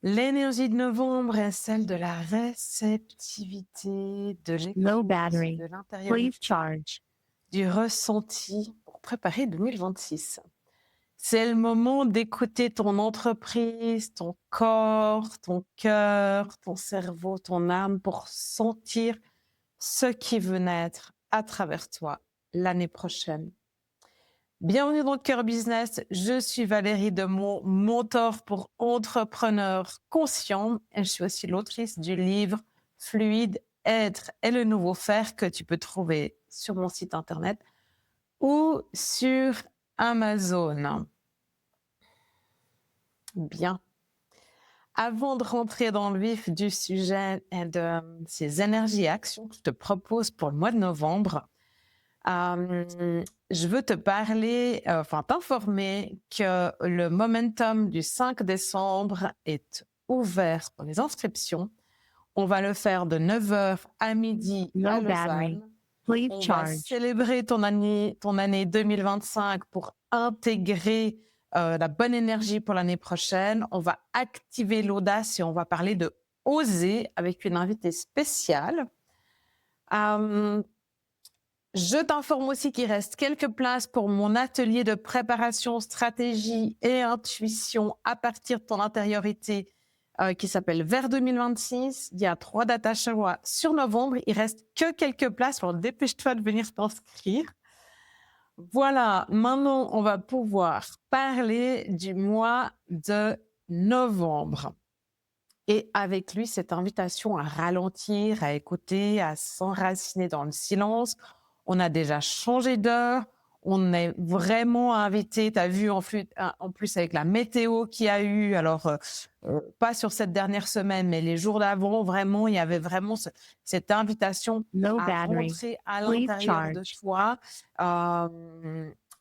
L'énergie de novembre est celle de la réceptivité, de Low l'écoute, battery. de Please l'intériorité, charge. du ressenti pour préparer 2026. C'est le moment d'écouter ton entreprise, ton corps, ton cœur, ton cerveau, ton âme pour sentir ce qui veut naître à travers toi l'année prochaine. Bienvenue dans le Cœur Business. Je suis Valérie Demont, mentor pour entrepreneurs conscients et je suis aussi l'autrice du livre Fluide, être et le nouveau faire que tu peux trouver sur mon site internet ou sur Amazon. Bien. Avant de rentrer dans le vif du sujet et de ces énergies et actions que je te propose pour le mois de novembre, je veux te parler, t'informer que le momentum du 5 décembre est ouvert pour les inscriptions. On va le faire de 9 heures à midi à Low battery. Lausanne. Please On va charge. célébrer ton année 2025 pour intégrer la bonne énergie pour l'année prochaine. On va activer l'audace et on va parler de oser avec une invitée spéciale. Je t'informe aussi qu'il reste quelques places pour mon atelier de préparation, stratégie et intuition à partir de ton intériorité qui s'appelle Vers 2026. Il y a 3 dates à choix sur novembre. Il reste que quelques places, alors dépêche-toi de venir t'inscrire. Voilà, maintenant on va pouvoir parler du mois de novembre. Et avec lui, cette invitation à ralentir, à écouter, à s'enraciner dans le silence. On a déjà changé d'heure. On est vraiment invité, tu as vu en plus avec la météo qu'il y a eu, alors pas sur cette dernière semaine, mais les jours d'avant, vraiment, il y avait vraiment cette invitation Low à battery. rentrer à Please l'intérieur de charge. toi, à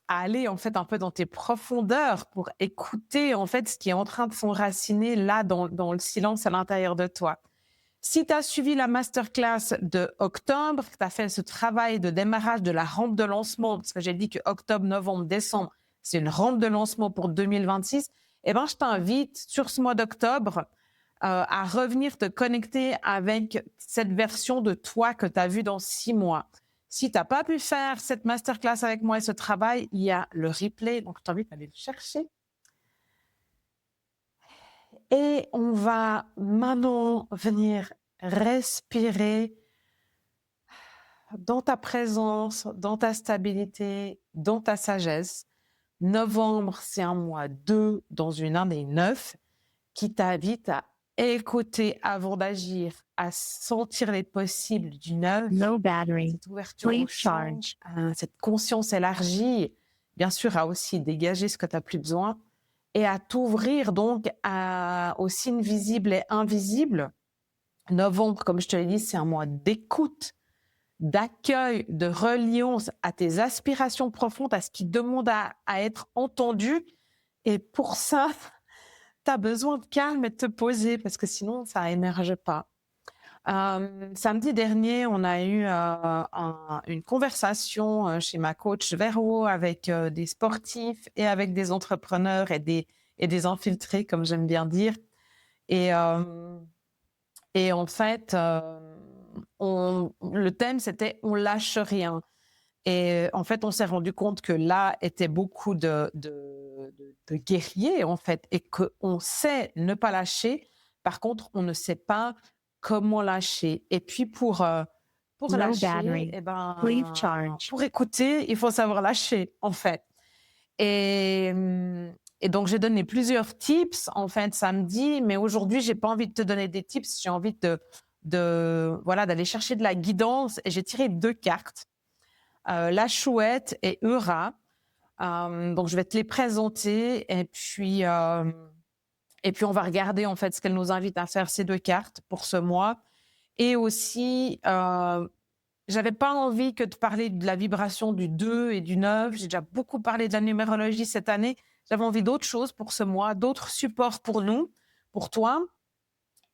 aller en fait un peu dans tes profondeurs pour écouter en fait ce qui est en train de s'enraciner là dans le silence à l'intérieur de toi. Si tu as suivi la masterclass de octobre, tu as fait ce travail de démarrage de la rampe de lancement, parce que j'ai dit que octobre, novembre, décembre, c'est une rampe de lancement pour 2026, eh ben, je t'invite sur ce mois d'octobre à revenir te connecter avec cette version de toi que tu as vue dans 6 mois. Si tu n'as pas pu faire cette masterclass avec moi et ce travail, il y a le replay, donc je t'invite à aller le chercher. Et on va maintenant venir respirer dans ta présence, dans ta stabilité, dans ta sagesse. Novembre, c'est un mois 2 dans une année 9 qui t'invite à écouter avant d'agir, à sentir les possibles du 9, Low battery. cette ouverture au Please champ, charge. cette conscience élargie, bien sûr à aussi dégager ce que tu n'as plus besoin et à t'ouvrir donc aux signes visibles et invisibles. Novembre, comme je te l'ai dit, c'est un mois d'écoute, d'accueil, de reliance à tes aspirations profondes, à ce qui demande à être entendu. Et pour ça, tu as besoin de calme et de te poser parce que sinon, ça émerge pas. Samedi dernier, on a eu une conversation chez ma coach Vero avec des sportifs et avec des entrepreneurs et des infiltrés, comme j'aime bien dire. Et, euh, et en fait, le thème, c'était « on lâche rien ». Et en fait, on s'est rendu compte que là était beaucoup de guerriers, en fait, et qu'on sait ne pas lâcher. Par contre, on ne sait pas comment lâcher. Et puis, pour Low lâcher, battery. eh Please ben, charge. pour écouter, il faut savoir lâcher, en fait. Et, et donc, j'ai donné plusieurs tips, en fait, samedi, mais aujourd'hui, j'ai pas envie de te donner des tips, j'ai envie voilà, d'aller chercher de la guidance. Et j'ai tiré 2 cartes. La Chouette et Eura. Donc, je vais te les présenter et puis on va regarder en fait ce qu'elles nous invitent à faire ces 2 cartes pour ce mois. Et aussi, j'avais pas envie que de parler de la vibration du 2 et du 9. J'ai déjà beaucoup parlé de la numérologie cette année. J'avais envie d'autres choses pour ce mois, d'autres supports pour nous, pour toi.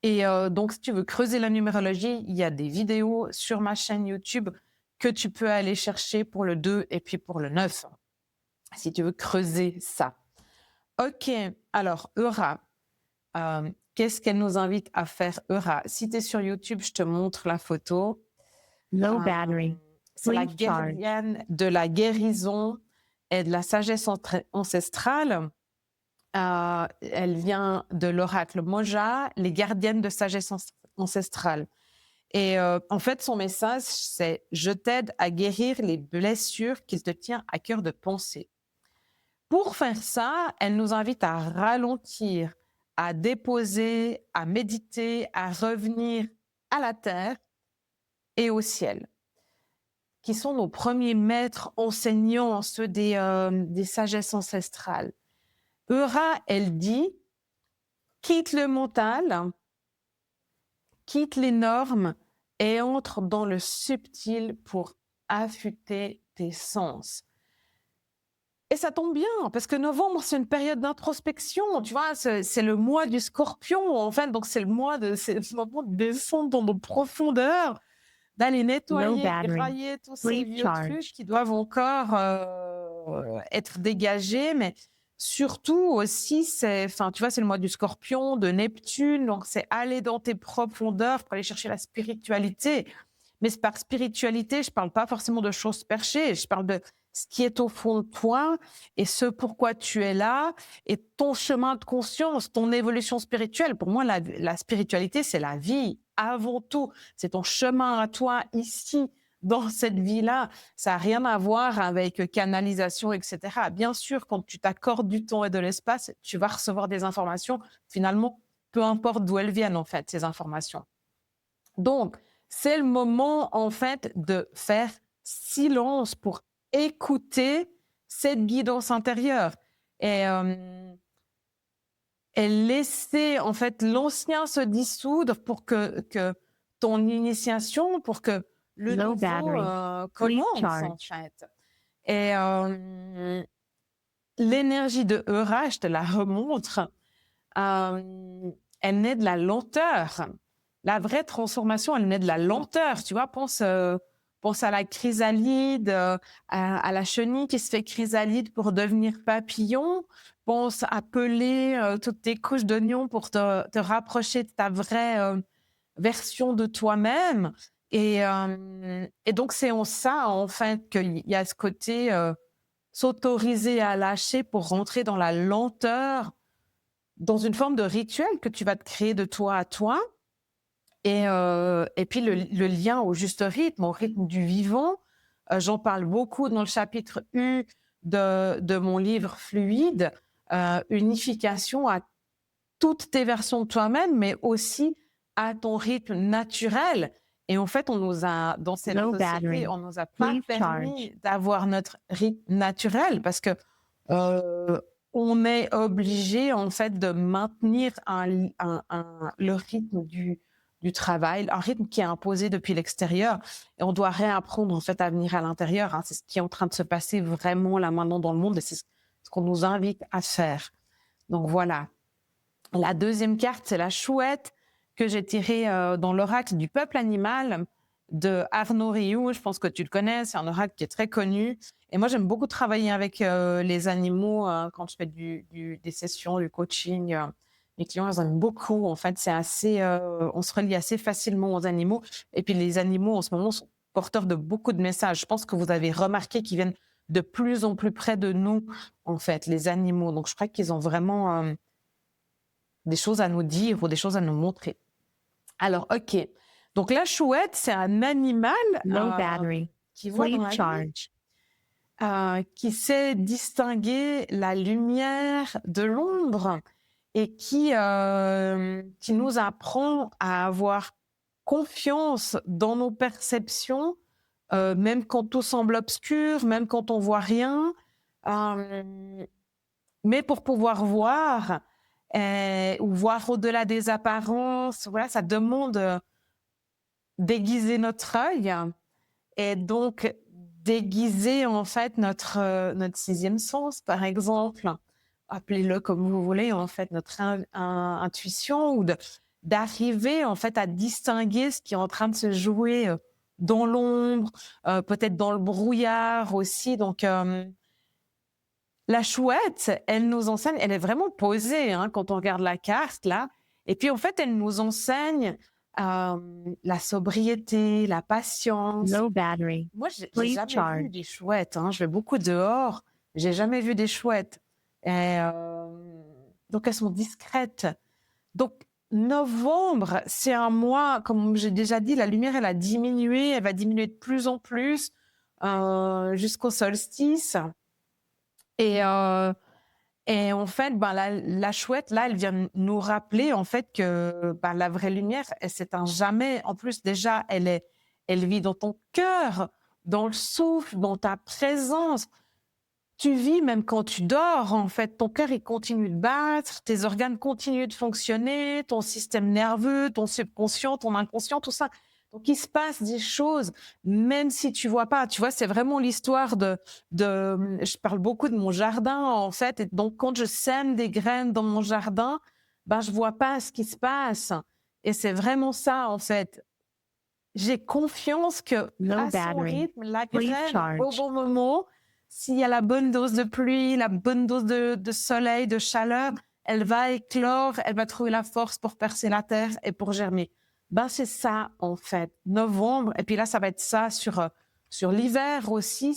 Et donc, si tu veux creuser la numérologie, il y a des vidéos sur ma chaîne YouTube que tu peux aller chercher pour le 2 et puis pour le 9, si tu veux creuser ça. Ok, alors Eura, qu'est-ce qu'elle nous invite à faire, Eura? Si tu es sur YouTube, je te montre la photo. Low battery. C'est la Please charge. gardienne de la guérison et de la sagesse ancestrale. Elle vient de l'oracle Moja, les gardiennes de sagesse ancestrale. Et en fait, son message, c'est « Je t'aide à guérir les blessures qu'il te tient à cœur de penser ». Pour faire ça, elle nous invite à ralentir, à déposer, à méditer, à revenir à la terre et au ciel, qui sont nos premiers maîtres enseignants, ceux des sagesses ancestrales. Eura, elle dit, quitte le mental, quitte les normes et entre dans le subtil pour affûter tes sens. Et ça tombe bien, parce que novembre, c'est une période d'introspection, tu vois, c'est le mois du Scorpion, en fait, donc c'est le moment de descendre dans nos profondeurs, d'aller nettoyer, grailler tous ces vieux trucs qui doivent encore être dégagés, mais surtout aussi, tu vois, c'est le mois du Scorpion, de Neptune, donc c'est aller dans tes profondeurs pour aller chercher la spiritualité. Mais par spiritualité, je ne parle pas forcément de choses perchées, je parle de ce qui est au fond de toi et ce pourquoi tu es là et ton chemin de conscience, ton évolution spirituelle. Pour moi, la spiritualité, c'est la vie avant tout. C'est ton chemin à toi ici, dans cette vie-là. Ça n'a rien à voir avec canalisation, etc. Bien sûr, quand tu t'accordes du temps et de l'espace, tu vas recevoir des informations, finalement, peu importe d'où elles viennent, en fait, ces informations. Donc, c'est le moment, en fait, de faire silence pour écouter cette guidance intérieure et laisser, en fait, l'ancien se dissoudre pour que ton initiation, pour que le nouveau commence, en fait. Et l'énergie de Eura, je te la remontre, elle naît de la lenteur. La vraie transformation, elle naît de la lenteur. Tu vois, pense à la chrysalide, à la chenille qui se fait chrysalide pour devenir papillon. Pense à peler toutes tes couches d'oignons pour te rapprocher de ta vraie version de toi-même. Et donc, c'est en ça, en fait, qu'il y a ce côté s'autoriser à lâcher pour rentrer dans la lenteur, dans une forme de rituel que tu vas te créer de toi à toi. Et puis le lien au juste rythme, au rythme du vivant. J'en parle beaucoup dans le chapitre U de mon livre Fluide, unification à toutes tes versions de toi-même, mais aussi à ton rythme naturel. Et en fait, on nous a, dans cette société, on nous a pas permis d'avoir notre rythme naturel parce que on est obligé, en fait, de maintenir le rythme du travail, un rythme qui est imposé depuis l'extérieur. Et on doit réapprendre, en fait, à venir à l'intérieur. Hein. C'est ce qui est en train de se passer vraiment là maintenant dans le monde et c'est ce qu'on nous invite à faire. Donc voilà. La deuxième carte, c'est la chouette que j'ai tirée dans l'oracle du peuple animal de Arnaud Rioux. Je pense que tu le connais, c'est un oracle qui est très connu. Et moi, j'aime beaucoup travailler avec les animaux quand je fais des sessions, du coaching. Mes clients, ils aiment beaucoup. En fait, c'est assez, on se relie assez facilement aux animaux. Et puis, les animaux, en ce moment, sont porteurs de beaucoup de messages. Je pense que vous avez remarqué qu'ils viennent de plus en plus près de nous, en fait, les animaux. Donc, je crois qu'ils ont vraiment des choses à nous dire ou des choses à nous montrer. Alors, OK. Donc, la chouette, c'est un animal qui voit dans la vie, qui sait distinguer la lumière de l'ombre et qui nous apprend à avoir confiance dans nos perceptions, même quand tout semble obscur, même quand on voit rien. Mais pour pouvoir voir ou voir au-delà des apparences, voilà, ça demande d'aiguiser notre œil et donc déguiser en fait notre sixième sens, par exemple. Appelez-le comme vous voulez, en fait, notre intuition, ou d'arriver en fait à distinguer ce qui est en train de se jouer dans l'ombre, peut-être dans le brouillard aussi. Donc, la chouette, elle nous enseigne, elle est vraiment posée hein, quand on regarde la carte là, Et puis, en fait, elle nous enseigne la sobriété, la patience. Low battery. Moi, j'ai Please jamais vu charge. des chouettes. Hein. Je vais beaucoup dehors. J'ai jamais vu des chouettes. Et, donc, elles sont discrètes. Donc, novembre, c'est un mois, comme j'ai déjà dit, la lumière, elle a diminué. Elle va diminuer de plus en plus jusqu'au solstice. Et en fait, ben, la chouette, là, elle vient nous rappeler en fait que ben, la vraie lumière, elle s'éteint jamais. En plus, déjà, elle vit dans ton cœur, dans le souffle, dans ta présence. Tu vis même quand tu dors, en fait. Ton cœur, il continue de battre, tes organes continuent de fonctionner, ton système nerveux, ton subconscient, ton inconscient, tout ça. Donc, il se passe des choses, même si tu vois pas. Tu vois, c'est vraiment l'histoire je parle beaucoup de mon jardin, en fait. Et donc, quand je sème des graines dans mon jardin, ben, je vois pas ce qui se passe. Et c'est vraiment ça, en fait. J'ai confiance que Low à son battery. rythme, la Please graine, au charge. bon moment, s'il y a la bonne dose de pluie, la bonne dose de soleil, de chaleur, elle va éclore, elle va trouver la force pour percer la terre et pour germer. Ben, c'est ça, en fait. Novembre, et puis là, ça va être ça sur l'hiver aussi,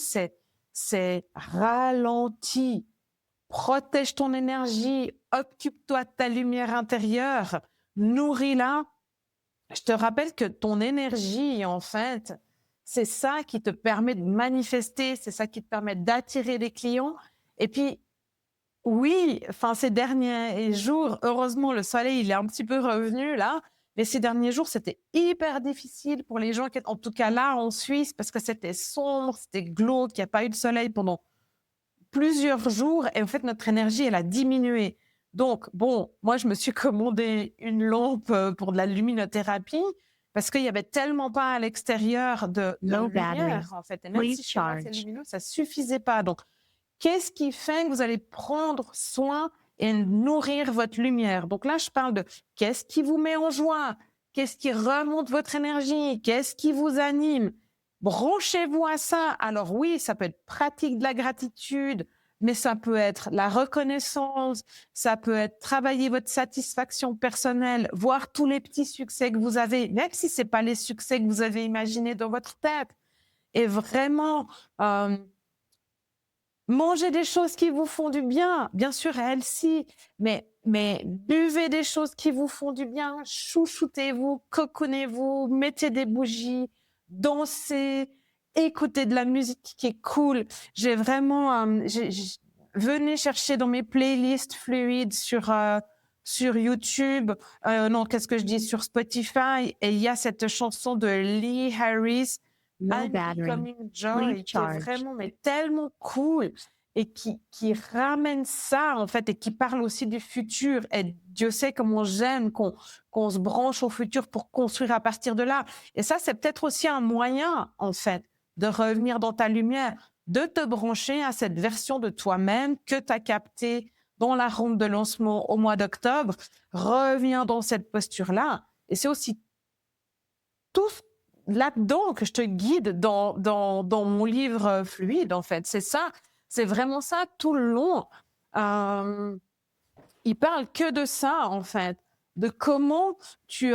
c'est ralenti. Protège ton énergie, occupe-toi de ta lumière intérieure, nourris-la. Je te rappelle que ton énergie, en fait, c'est ça qui te permet de manifester, c'est ça qui te permet d'attirer les clients. Et puis, oui, enfin, ces derniers jours, heureusement, le soleil, il est un petit peu revenu là, mais ces derniers jours, c'était hyper difficile pour les gens qui étaient, en tout cas là, en Suisse, parce que c'était sombre, c'était glauque, il n'y a pas eu de soleil pendant plusieurs jours et en fait, notre énergie, elle a diminué. Donc, bon, moi, je me suis commandé une lampe pour de la luminothérapie parce qu'il y avait tellement pas à l'extérieur de Low battery. lumière, en fait. Et même Please si chez moi, c'est charge. lumineux, ça suffisait pas. Donc, qu'est-ce qui fait que vous allez prendre soin et nourrir votre lumière? Donc là, je parle de qu'est-ce qui vous met en joie? Qu'est-ce qui remonte votre énergie? Qu'est-ce qui vous anime? Branchez-vous à ça. Alors oui, ça peut être pratique de la gratitude, mais ça peut être la reconnaissance, ça peut être travailler votre satisfaction personnelle, voir tous les petits succès que vous avez, même si c'est pas les succès que vous avez imaginés dans votre tête. Et vraiment, mangez des choses qui vous font du bien, bien sûr, healthy, mais buvez des choses qui vous font du bien, chouchoutez-vous, cocoonez-vous, mettez des bougies, dansez, écoutez de la musique qui est cool. J'ai vraiment, venez chercher dans mes playlists fluides sur YouTube, non, qu'est-ce que je dis, sur Spotify, et il y a cette chanson de Lee Harris, Low I'm battery. Becoming Joy, Please qui est charge. vraiment mais tellement cool et qui ramène ça en fait et qui parle aussi du futur. Et Dieu sait comment j'aime qu'on se branche au futur pour construire à partir de là. Et ça, c'est peut-être aussi un moyen en fait de revenir dans ta lumière, de te brancher à cette version de toi-même que tu as captée dans la ronde de lancement au mois d'octobre. Reviens dans cette posture-là. Et c'est aussi tout là-dedans que je te guide dans mon livre fluide, en fait. C'est ça, c'est vraiment ça tout le long. Il parle que de ça, en fait, de comment tu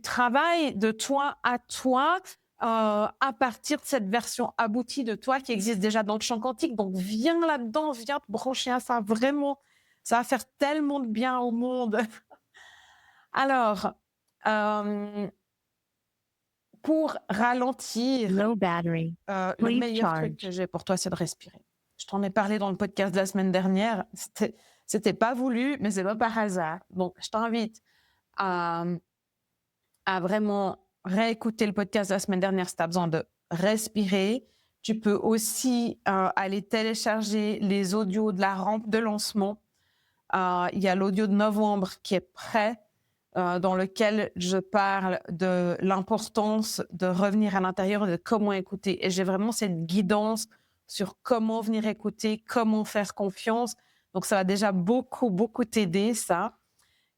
travailles de toi à toi à partir de cette version aboutie de toi qui existe déjà dans le champ quantique. Donc, viens là-dedans, viens te brancher à ça, vraiment. Ça va faire tellement de bien au monde. Alors, pour ralentir, Low battery. le Please meilleur truc que charge. j'ai pour toi, c'est de respirer. Je t'en ai parlé dans le podcast de la semaine dernière. C'était pas voulu, mais c'est pas par hasard. Donc, je t'invite à vraiment réécouter le podcast de la semaine dernière si tu as besoin de respirer. Tu peux aussi aller télécharger les audios de la rampe de lancement. Il y a l'audio de novembre qui est prêt, dans lequel je parle de l'importance de revenir à l'intérieur et de comment écouter. Et j'ai vraiment cette guidance sur comment venir écouter, comment faire confiance. Donc, ça va déjà beaucoup, beaucoup t'aider, ça.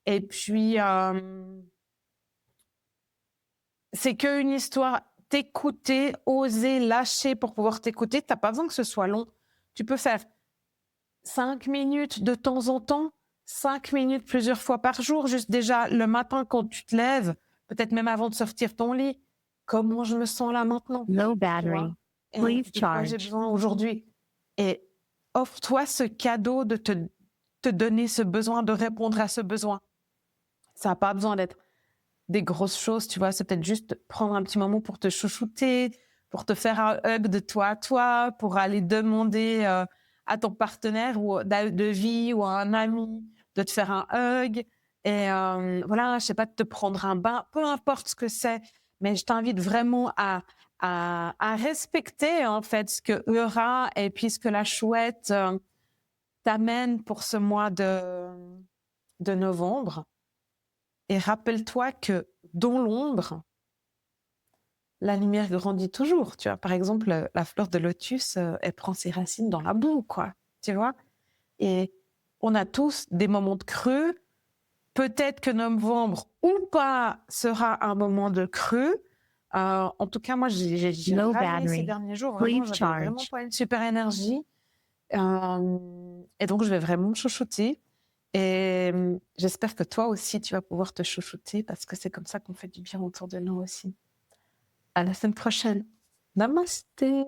Et puis, c'est qu'une histoire. T'écouter, oser, lâcher pour pouvoir t'écouter. Tu n'as pas besoin que ce soit long. Tu peux faire 5 minutes de temps en temps. 5 minutes plusieurs fois par jour, juste déjà le matin quand tu te lèves, peut-être même avant de sortir ton lit. Comment je me sens là maintenant? Low Tu battery. vois? Et Please de quoi j'ai charge. besoin aujourd'hui? Et offre-toi ce cadeau de te donner ce besoin, de répondre à ce besoin. Ça n'a pas besoin d'être des grosses choses, tu vois. C'est peut-être juste prendre un petit moment pour te chouchouter, pour te faire un hug de toi à toi, pour aller demander à ton partenaire ou de vie ou à un ami de te faire un hug. Et voilà, je sais pas, de te prendre un bain, peu importe ce que c'est. Mais je t'invite vraiment à respecter en fait ce que Eura et puis ce que la chouette t'amène pour ce mois de novembre. Et rappelle-toi que dans l'ombre, la lumière grandit toujours. Tu vois, par exemple, la fleur de lotus, elle prend ses racines dans la boue, quoi. Tu vois? Et on a tous des moments de creux. Peut-être que novembre ou pas sera un moment de creux. En tout cas, moi, j'ai Low râlé ces battery. derniers jours. Vraiment, Please j'avais vraiment charge. pas une super énergie. Et donc, je vais vraiment me chouchouter. Et j'espère que toi aussi, tu vas pouvoir te chouchouter parce que c'est comme ça qu'on fait du bien autour de nous aussi. À la semaine prochaine. Namasté.